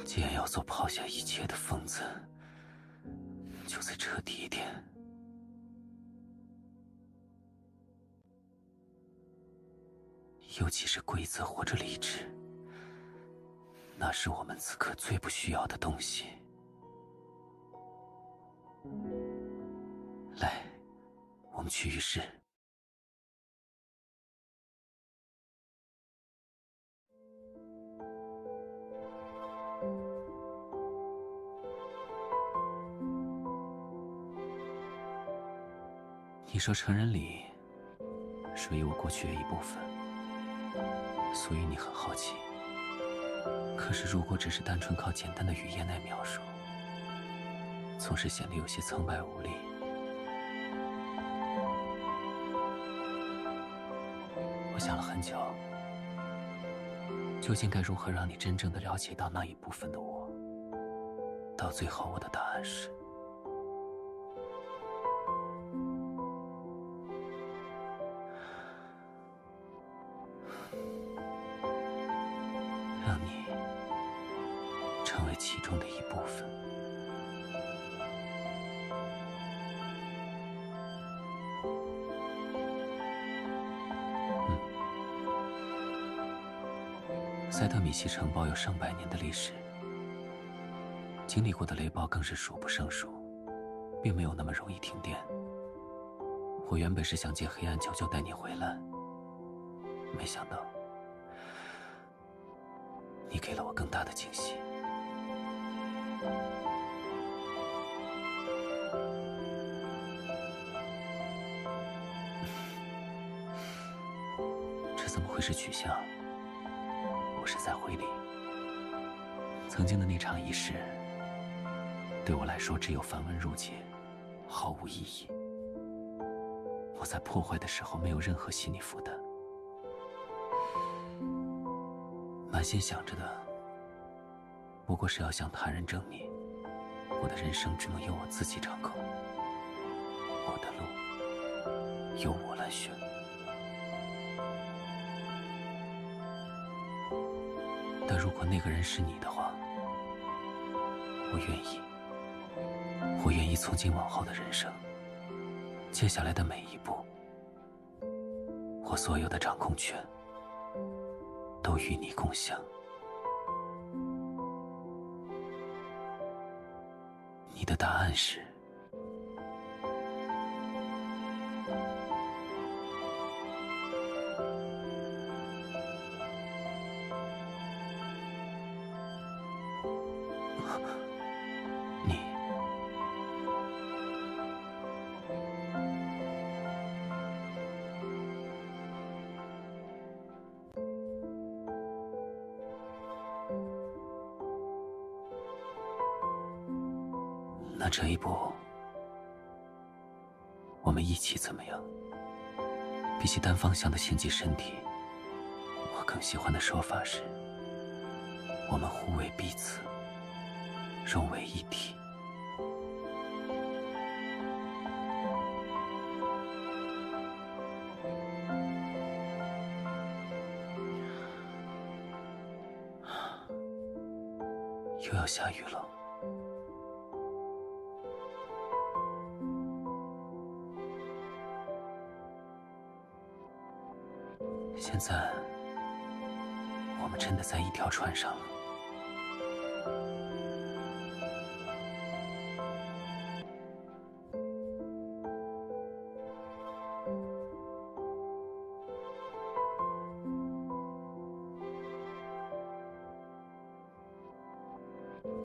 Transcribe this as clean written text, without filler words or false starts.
既然要做抛下一切的疯子，就再彻底一点。尤其是规则或者理智，那是我们此刻最不需要的东西。来，我们去浴室。你说成人礼属于我过去的一部分，所以你很好奇。可是如果只是单纯靠简单的语言来描述，总是显得有些苍白无力。我想了很久，究竟该如何让你真正的了解到那一部分的我？到最后，我的答案是：让你成为其中的一部分。塞特米西城堡有上百年的历史，经历过的雷暴更是数不胜数，并没有那么容易停电。我原本是想借黑暗求救带你回来，没想到你给了我更大的惊喜。这怎么会是取向？我是在回礼。曾经的那场仪式，对我来说只有繁文缛节，毫无意义。我在破坏的时候没有任何心理负担，满心想着的不过是要向他人证明，我的人生只能由我自己掌控，我的路由我来选。但如果那个人是你的话，我愿意从今往后的人生，接下来的每一步，我所有的掌控权都与你共享。你的答案是？你那这一步，我们一起怎么样？比起单方向的献祭身体，我更喜欢的说法是：我们互为彼此，融为一体。又要下雨了。现在，我们真的在一条船上了。